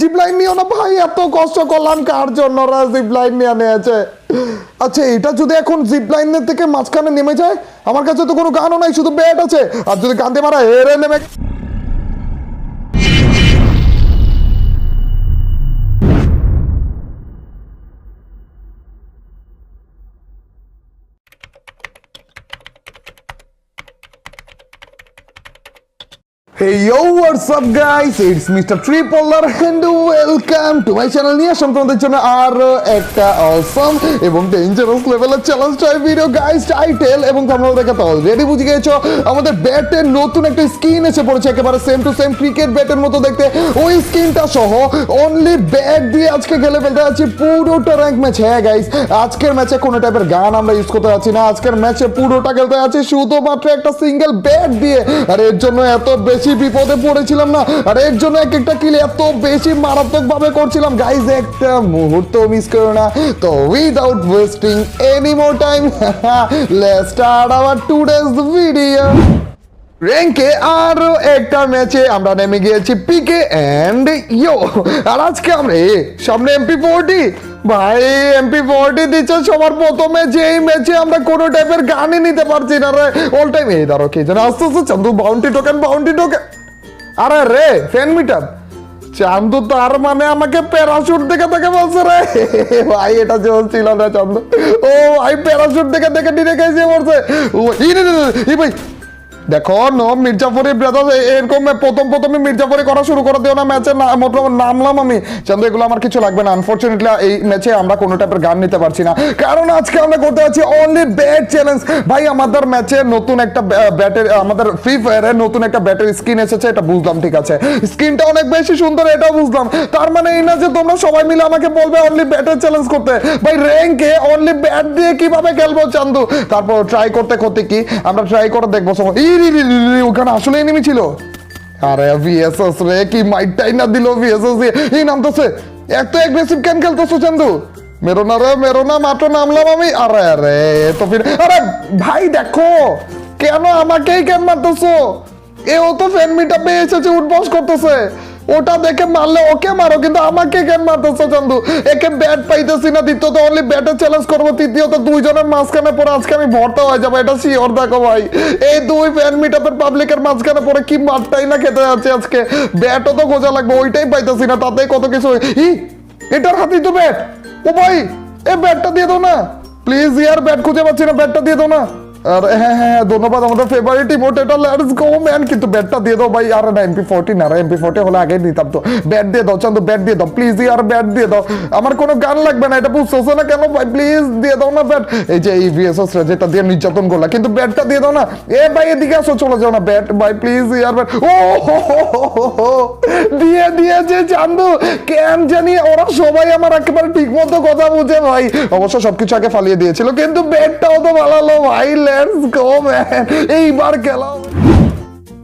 Zip line নিও না ভাই, এত কষ্ট করলাম কার জন্য জিপ লাইন নিয়ে নিয়েছে। আচ্ছা এটা যদি এখন জিপ লাইনের থেকে মাঝখানে নেমে যায়, আমার কাছে তো কোনো গানও নাই, শুধু ব্যাট আছে, আর যদি কান্দে মারা হেরে নেমে। Hey yo, what's up guys? It's Mr. Tripolar and welcome to my channel. নিয়ে আসলাম তোমাদের জন্য আরো একটা awesome এবং dangerous level-এর challenge type video guys. Title এবং থাম্বনেল দেখে তো অলরেডি বুঝে গেছো আমাদের ব্যাটের নতুন একটা স্কিন এসে পড়েছে, একেবারে সেম টু সেম ক্রিকেট ব্যাটের মতো দেখতে। ওই স্কিনটা সহ অনলি ব্যাট দিয়ে আজকে খেলে ফেলতে যাচ্ছি পুরোটা র্যাঙ্ক ম্যাচ। হ্যাঁ গাইস, আজকের ম্যাচে কোনো টাইপের গান আমরা ইউজ করতে যাচ্ছি না, আজকের ম্যাচে পুরোটা খেলতে যাচ্ছি শুধুমাত্র একটা সিঙ্গেল ব্যাট দিয়ে। আর এর জন্য এত বেশি বিপদে পড়েছিলাম না, আর এর জন্য এক একটা কিল এত বেশি মারাত্মক ভাবে করছিলাম গাইস, একটা মুহূর্ত মিস করো না। তো without wasting any more time let's start our today's video. র্যাঙ্কে আরো একটা ম্যাচে আমরা নেমে গিয়েছি পিকে এন্ড ইয়ো। আর আজকে আমরা সামনে MP40 ভাই, MP40 দিচ্ছে সবার প্রথমে, যেই ম্যাচে আমরা কোনো টাইপের গানই নিতে পারছি না রে অল টাইম। এই ধরো কি যেন আস্তে আস্তে চান্দু বাউন্টি টোকেন। আরে রে ফ্যান মিটার চান্দু, তার মানে আমাকে প্যারাশুট দেখে বলছে রে ভাই, এটা চলছিল না চান্দু। ও ভাই প্যারাশুট দেখে ডিরেক্ট এসে পড়ছে। ভাই দেখো নো মির্জাপুরি ব্রাদার, এরকম প্রথমে মির্জাপুরি করা শুরু করে দিও না ম্যাচে। নামলাম আমি চান্দু, এগুলো আমার কিছু লাগবে না। আনফরচুনেটলি এই ম্যাচে আমরা কোনো টাইপের গান নিতে পারছি না, কারণ আজকে আমরা করতে যাচ্ছি অনলি ব্যাট চ্যালেঞ্জ। ভাই আমাদের ম্যাচে নতুন একটা ব্যাটের, আমাদের ফ্রি ফায়ারে নতুন একটা ব্যাটের স্কিন এসেছে, এটা বুঝলাম, ঠিক আছে স্কিনটা অনেক বেশি সুন্দর, এটাও বুঝলাম। তার মানে এই না যে তোমরা সবাই মিলে আমাকে বলবে অনলি ব্যাটের চ্যালেঞ্জ করতে। ভাই র্যাঙ্কে অনলি ব্যাট দিয়ে কিভাবে খেলবো চান্দু? তারপর ট্রাই করতে কি আমরা ট্রাই করে দেখবো। ওখানে আসলে এনিমি ছিল। আরে ভিএসএস রে, কি মাইটটাই না দিল ভিএসএস দিয়ে। এই নামতেছে, এত অ্যাগ্রেসিভ কেন খেলতেছো চান্দু? মেরো না মাত্র নামলাম আমি। আরে তো ফির আরে ভাই দেখো কেন আমাকেই কেন মারতেছো? এও তো ফ্যান মিটআপ পেয়ে এসেছে, উঠবস করতেছে, ওটা দেখে মারলে ওকে মারো, কিন্তু আমাকে কেন মারতেছো চান্দু? একে ব্যাট পাইতেছি না, দ্বিতীয়ত অনলি ব্যাটে চ্যালেঞ্জ করবো, তৃতীয়ত দুইজনের মাঝখানে পরে আজকে আমি ভর্তা হয়ে যাবো, এটা শিওর। দেখো ভাই এই দুই ফ্যান মিটআপের পাবলিকের মাঝখানে পরে কি মারটাই না খেতে যাচ্ছে আজকে। ব্যাটও তো গোজা লাগবে, ওইটাই পাইতেছি না, তাতেই কত কিছু। এটার হাতেই তো ব্যাট। ও ভাই এই ব্যাটটা দিয়ে দাও না প্লিজ, ইয়ার ব্যাট খুঁজে পাচ্ছি না, ব্যাটটা দিয়ে দাও না। আর হ্যাঁ ধন্যবাদ, আমাদের ফেভারিট ইমোট এটা, লেটস গো ম্যান। কিন্তু ব্যাটটা দিয়ে দাও ভাই। আর না MP40 না, MP40 হলে আগে নিতাম তো। ব্যাট দিয়ে দাও চান্দু, ব্যাট দিয়ে দাও প্লিজ, আর ব্যাট দিয়ে দাও। আমার কোনো গান লাগবে না, এটা বুঝতেছো না কেন ভাই? প্লিজ দিয়ে দাও না ব্যাট। এই যে এই ভিএসএস যেটা দিয়ে নির্যাতন করলা, কিন্তু ব্যাটটা দিয়ে দাও না। এ ভাই এদিকে আসো, চলে যাও না ব্যাট ভাই প্লিজ, ইয়ার ব্যাট। ও দিয়ে দিয়েছে চান্দু, কেন জানি ওরা সবাই আমার একেবারে ঠিক মতো কথা বুঝে ভাই। অবশ্য সবকিছু আগে ফালিয়ে দিয়েছিল, কিন্তু ব্যাটটাও তো ভালো ভাই। লেটস গো ম্যান, এইবার খেলা।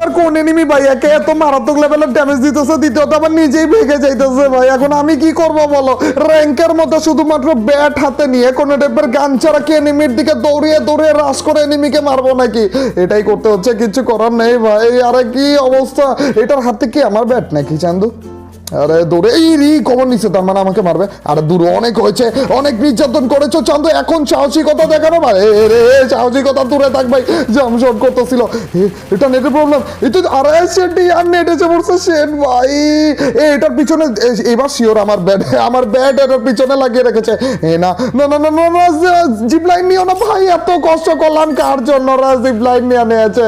আর কোন এনিমি ভাই একে এত মারাত্মক লেভেলের ড্যামেজ দিতেছে, দ্বিতীয়ত আবার নিজেই ভেঙে যাইতেছে ভাই। এখন আমি কি করব বলো? র্যাঙ্কের মতো শুধুমাত্র ব্যাট হাতে নিয়ে কোনো টাইপের গান ছাড়া কি এনিমির দিকে দৌড়িয়ে রাশ করে এনিমিকে মারবো নাকি? এটাই করতে হচ্ছে, কিছু করার নেই ভাই। আরে কি অবস্থা, এটার হাতে কি আমার ব্যাট নাকি চান্দু? আরে দূরে এই কবর নিচে, তার মানে আমাকে মারবে। আরে দূরে অনেক হয়েছে, অনেক নির্যাতন করেছো চান্দু, এখন সাহসিকতা দেখানো ভাই। রে সাহসিকতা দূরে থাক ভাই, জাম শট করতেছিল। এটা নেটের প্রবলেম, এই তো আরে সেটি আর নেট এসে পড়ছে শেট ভাই। এটার পিছনে এবার শিওর আমার ব্যাট এটার পিছনে লাগিয়ে রেখেছে। না না না না না, জিপ লাইন নিও না ভাই, এত কষ্ট করলাম কার জন্য জিপ লাইন নিয়ে নিয়েছে।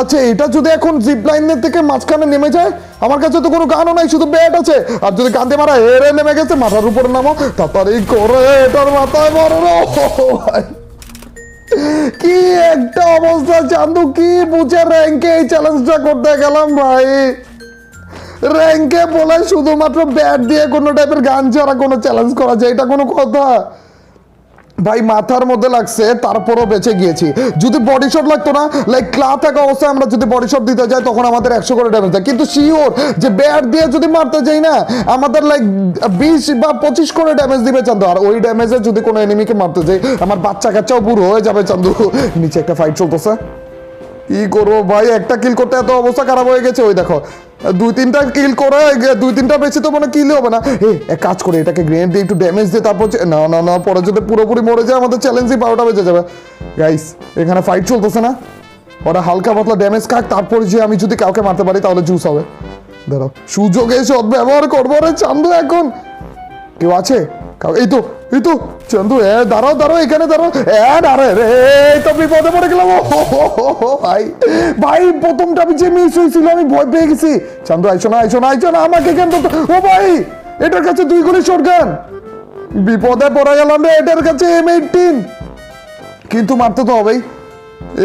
আচ্ছা এটা যদি এখন জিপ লাইনের থেকে মাঝখানে নেমে যায়, আমার কাছে তো কোনো গানও নাই, শুধু ব্যাট আছে, আর যদি কান্দে মারা হেরে নেমে গেছে, মাথার উপরে নামো তাড়াতাড়ি করে এটার মাথায় মারো। ভাই কি একটা অবস্থা চান্দু, কি বুঝে র্যাঙ্কে এই চ্যালেঞ্জটা করতে গেলাম ভাই। র্যাঙ্কে বলে শুধুমাত্র ব্যাট দিয়ে কোনো টাইপের গান ছাড়া কোনো চ্যালেঞ্জ করা যায়, এটা কোনো কথা ভাই? মাথার মধ্যে লাগছে তারপরও বেঁচে গিয়েছি। যদি বডি শট লাগতো না, লাইক ক্লা থাকা অবস্থায় আমরা যদি বডি শট দিতে যাই তখন আমাদের 100 করে ড্যামেজ দেয়, কিন্তু শিওর যে ব্যাট দিয়ে যদি মারতে যাই না আমাদের লাইক 20 বা 25 করে ড্যামেজ দিবে চান্দু। আর ওই ড্যামেজে যদি কোনো এনিমিকে মারতে যাই আমার বাচ্চা কাচ্চাও বুড়ো হয়ে যাবে চান্দু। নিচে একটা ফাইট চলতেছে, কি করবো ভাই, একটা কিল করতে এত অবস্থা খারাপ হয়ে গেছে। ওই দেখো 2-3টা কিল করে, 2-3টা বেশি তো মানে কিল হবে না। এক কাজ করে এটাকে গ্রেনেড দিয়ে একটু ড্যামেজ দিয়ে তারপর না না না, পরে যদি পুরোপুরি মরে যায় আমাদের চ্যালেঞ্জই 12টা বেজে যাবে। গাইস এখানে ফাইট চলতেছে না, ওরা হালকা পাতলা ড্যামেজ খাক, তারপর যে আমি যদি কাউকে মারতে পারি তাহলে জুস হবে। ধরো সুযোগে সদ্ব্যবহার করবো রে চান্দু। এখন কেউ আছে? এই তো চান্দু, দাঁড়াও এখানে দাঁড়াও। দাঁড়ায় রে, এই তো বিপদে পড়ে গেলাম। ভাই ভাই প্রথমটা আমি যে মিস হয়েছিল আমি ভয় পেয়ে গেছি। চান্দু আইসো না আমাকে কেন? ও ভাই এটার কাছে 2 গুলি শটগান, বিপদে পড়ে গেলাম রে। এটার কাছে M18, কিন্তু মারতে তো হবেই।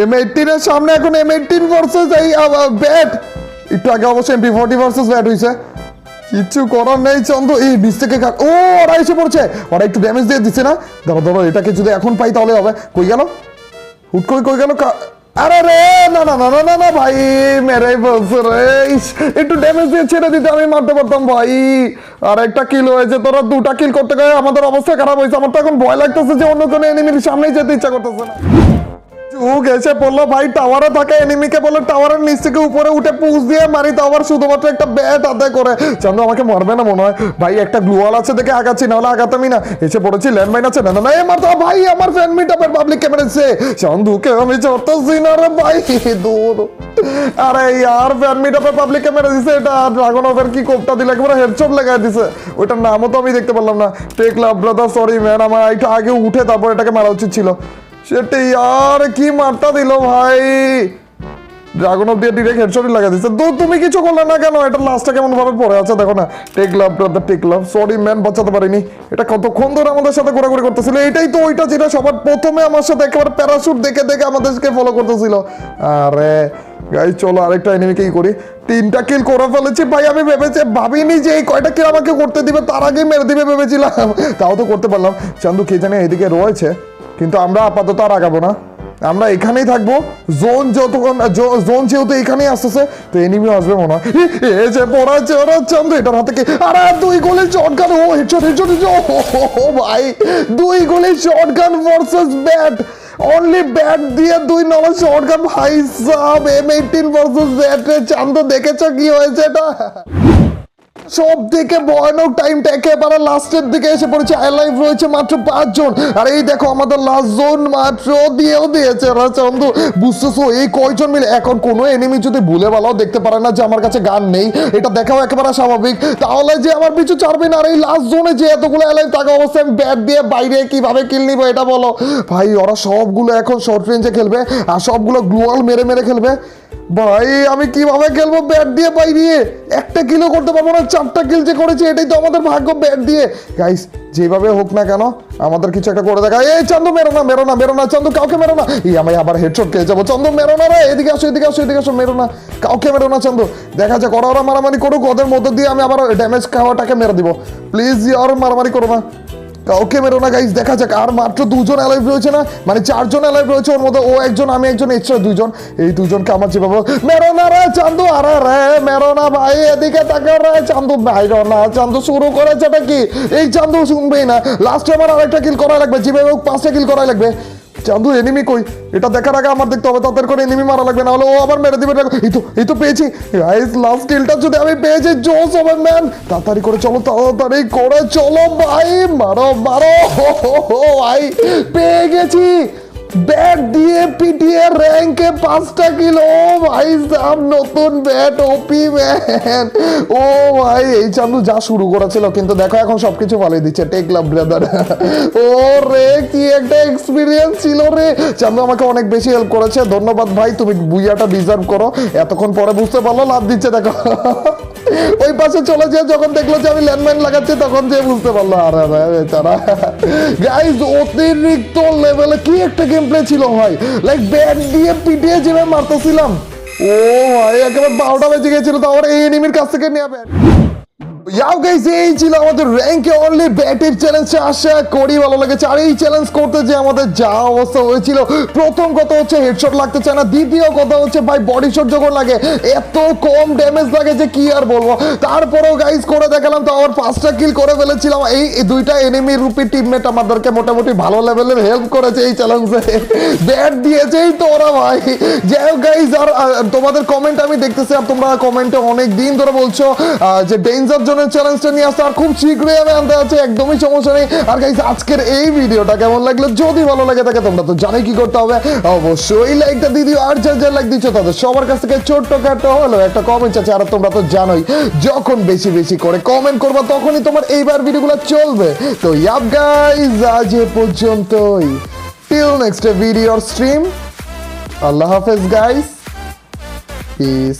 M18 এর সামনে এখন M18 ভার্সেস এই ব্যাট। একটু আগে অবশ্যই MP40 ভার্সেস ব্যাট হয়েছে, কিচ্ছু করার নেই চান্দু। এই নিচ থেকে ও ওরা এসে পড়ছে, ওরা একটু ড্যামেজ দিয়ে দিচ্ছে না। ধরো এটাকে যদি এখন পাই তাহলে হবে। কই গেল হুট করে, কই গেল? আরে রে না না না না না না ভাই, মেরে বলছে রে। একটু ড্যামেজ দিয়ে ছেড়ে দিতে আমি মারতে পারতাম ভাই। আর একটা কিল হয়েছে, তোরা 2টা কিল করতে গিয়ে আমাদের অবস্থা খারাপ হয়েছে। আমার তো এখন ভয় লাগতেছে যে অন্য কোনো এনিমির সামনেই যেতে ইচ্ছা করতেছে না। চুক এসে পড়লো ভাই, টাওয়ারে থাকে এনিমিকে বলে টাওয়ারের নিচ থেকে উপরে উঠে পুশ দিয়ে মারি, তো আবার শুধুমাত্র একটা ব্যাট আদায় করে। চান্দু আমাকে মারবে না মনে হয় ভাই, একটা গ্লুয়াল আছে দেখে আগাচ্ছি, নাহলে আগাতামই না। এসে পড়েছি, ল্যান্ডমাইন আছে, না না মারতো ভাই। আমার ফ্যান মিটআপের পাবলিক ক্যামেরাছে, চান্দুকে আমি চড়তেছি না রে ভাই, দূর। আরে ইয়ার ফ্যান মিটআপের পাবলিক ক্যামেরা দিছে, এটা ড্রাগন অফের কি কোপটা দিলে একেবারে হেডশট লাগাই দিছে। ওইটার নামও তো আমি দেখতে পারলাম না। টেক লাভ ব্রাদার, সরি ম্যান, আমার একটু আগে উঠে তারপর এটাকে মারা উচিত ছিল। সেটাই আর কি মারটা দিল ভাই, ড্রাগন অফ দিয়ে ডিরেক্ট হেডশটই লাগা দিচ্ছে। তো তুমি কিছু করলে না কেন? এটা লাস্টটা কেমন ভাবে পড়ে আছে দেখো না। টেক লাভ ব্রাদার, টেক লাভ, সরি ম্যান, বাঁচাতে পারিনি। এটা কতক্ষণ ধরে আমাদের সাথে ঘোরাঘুরি করতেছিল। এটাই তো ওইটা যেটা সবার প্রথমে আমার সাথে একেবারে প্যারাশুট দেখে দেখে আমাদেরকে ফলো করতেছিল। আরে গাইস চলো আরেকটা এনিমিকেই করি। 3টা কিল করে ফেলেছি ভাই। আমি ভাবিনি যে এই কয়টা কিল আমাকে করতে দিবে, তার আগেই মেরে দিবে ভেবেছিলাম, তাও তো করতে পারলাম। চান্দু কে জানে এদিকে রয়েছে, কিন্তু আমরা আপাতত আর আগাবো না, আমরা এখানেই থাকবো। জোন যেহেতু এখানেই আসতেছে, তো এনিমিও আসবে মনে হয়। এই যে পড়াচ্ছে ওরা চান্দু, এটার হাতে কি? আরে 2 গুলি শটগান, ও হেডশট। ও ভাই 2 গুলি shotgun versus bat, only bat দিয়ে 2 নলা শটগান ভাই সাব। M18 ভার্সেস ব্যাট রে চান্দু, দেখেছো কি হয়েছে এটা? সব থেকে ভয়ানক টাইমটা একেবারে লাস্টের দিকে এসে পড়েছে। অ্যালাইভ রয়েছে মাত্র 5 জন, আর এই দেখো আমাদের লাস্ট জোন মাত্র দিয়েছে চন্দু। বুঝতেছো এই কয়জন মিলে? এখন কোনো এনিমি যদি ভুলে ভালো দেখতে পারে না যে আমার কাছে গান নেই, এটা দেখাও একেবারে স্বাভাবিক, তাহলে যে আমার পিছু ছাড়বে না। আর এই লাস্ট জোনে যে এতগুলো অ্যালাইভ থাকা অবস্থায় আমি ব্যাট দিয়ে বাইরে কিভাবে কিল নিবো এটা বলো ভাই। ওরা সবগুলো এখন শর্ট রেঞ্জে খেলবে, আর সবগুলো গ্লুয়াল মেরে মেরে খেলবে। ভাই আমি কিভাবে খেলবো ব্যাট দিয়ে বাইরে? একটা কিলও করতে পারবো না, 4টা কিল যে করেছি এটাই তো আমাদের ভাগ্য ব্যাট দিয়ে। গাইস যেভাবে হোক না কেন আমাদের কিছু একটা করে দেখা। এই চান্দু মেরো না চান্দু, কাউকে মেরো না। আমি আবার হেডশট খেয়ে যাবো। চান্দু মেরো না রে, এদিকে আসো, মেরো না, কাউকে মেরো না চান্দু। দেখা যাক ওরা মারামারি করুক, ওদের মধ্যে দিয়ে আমি আবার ড্যামেজ খাওয়াটাকে মেরে দিব। প্লিজ আর মারামারি করো না, কাউকে মেরো না গাইস। দেখা যাক, আর মাত্র 2 জন অ্যালাইভ রয়েছে না, মানে 4 জন অ্যালাইভ রয়েছে, ওর মধ্যে ও একজন, আমি একজন, এক্সট্রা 2 জন। এই 2 জনকে আমার যেভাবে মেরো না রে চান্দু। আরে রে মেরো না ভাই, এদিকে তাকাও রে চান্দু। ভাই না চান্দু শুরু করেছে এটা কি? এই চান্দু শুনবেই না। লাস্টে আমার আরেকটা কিল করা লাগবে, যেভাবে 5টা কিল করা লাগবে। চান্দু এনিমি কই এটা দেখার আগে আমার দেখতে হবে, তাদের করে এনিমি মারা লাগবে, না হলে ও আবার মেরে দিবে। এই তো পেয়েছি গাইস, লাস্ট কিলটা যদি আমি পেয়েছি জোস হবে ম্যান। তাড়াতাড়ি করে চলো ভাই, মারো ভাই, পেয়ে গেছি। ব্যাট দিয়ে পিটিয়ে র্যাঙ্কে 5টা কিল। ও ভাই সাব, নতুন ব্যাট ওপি ম্যান। ও ভাই এই চান্দু যা শুরু করেছিল, কিন্তু দেখো এখন সবকিছু পালিয়ে দিচ্ছে। টেক লাভ ব্রাদার। ও রে কি একটা এক্সপিরিয়েন্স ছিল রে। চান্দু আমাকে অনেক বেশি হেল্প করেছে, ধন্যবাদ ভাই, তুমি বুইয়াটা ডিজার্ভ করো। এতক্ষণ পরে বুঝতে পারলো লাভ দিচ্ছে দেখো। ওই পাশে চলে যায় যখন দেখলো যে আমি ল্যান্ডমাইন লাগাচ্ছি, তখন যে বুঝতে পারলো। আরে বেচারা গাইস, অতিরিক্ত লেভেলে কি একটা গেম প্লে ছিল ভাই। লাইক ব্যাট দিয়ে পিটিয়ে যেভাবে মারতেছিলাম, ও ভাই একেবারে 12টা বেজে গেছিল, তারপর এই এনিমির কাছ থেকে নিয়ে ব্যাট। ইয়াও গাইস, এই ছিল আমাদের র্যাঙ্কে অনলি ব্যাটের চ্যালেঞ্জটা। আশা করি ভালো লেগেছে। আর এই চ্যালেঞ্জ করতে যে আমাদের যা অবস্থা হয়েছিল, প্রথম কথা হচ্ছে হেডশট লাগতে চায় না, দ্বিতীয় কথা হচ্ছে ভাই বডি শট যখন লাগে এত কম ড্যামেজ লাগে যে কি আর বলবো। তারপরেও গাইস করে দেখালাম, তো আমার 5টা কিল করে ফেলেছিলাম। এই দুইটা এনিমি রূপী টিমমেট আমাদেরকে মোটামুটি ভালো লেভেলের হেল্প করেছে এই চ্যালেঞ্জে, ব্যাট দিয়েছেই তো ওরা ভাই। যাই হোক গাইস, আর তোমাদের কমেন্ট আমি দেখতেছি, আর তোমরা কমেন্টে অনেক দিন ধরে বলছো যে ডেঞ্জার জোনের চ্যালেঞ্জটা নিয়ে আসতে, আর খুব শীঘ্রই আমি আনতে আছি, একদমই সমস্যা নেই। আর গাইস আজকের এই ভিডিওটা কেমন লাগলো, যদি ভালো লাগে থাকে তোমরা তো জানোই কি করতে হবে, অবশ্যই লাইকটা দিয়ে দিও। আর যার লাইক দিচ্ছ তাদের সবার কাছ থেকে ছোট্ট খাটো হলো একটা কমেন্ট আছে। আর তোমরা তো জানোই যখন বেশি বেশি করে কমেন্ট করবা তখনই তোমার এইবার ভিডিওগুলো চলবে। তো ইয়াপ গাইস, আজ এ পর্যন্তই, টিল নেক্সট ভিডিও স্ট্রিম। আল্লাহ হাফেজ গাইস, পিস।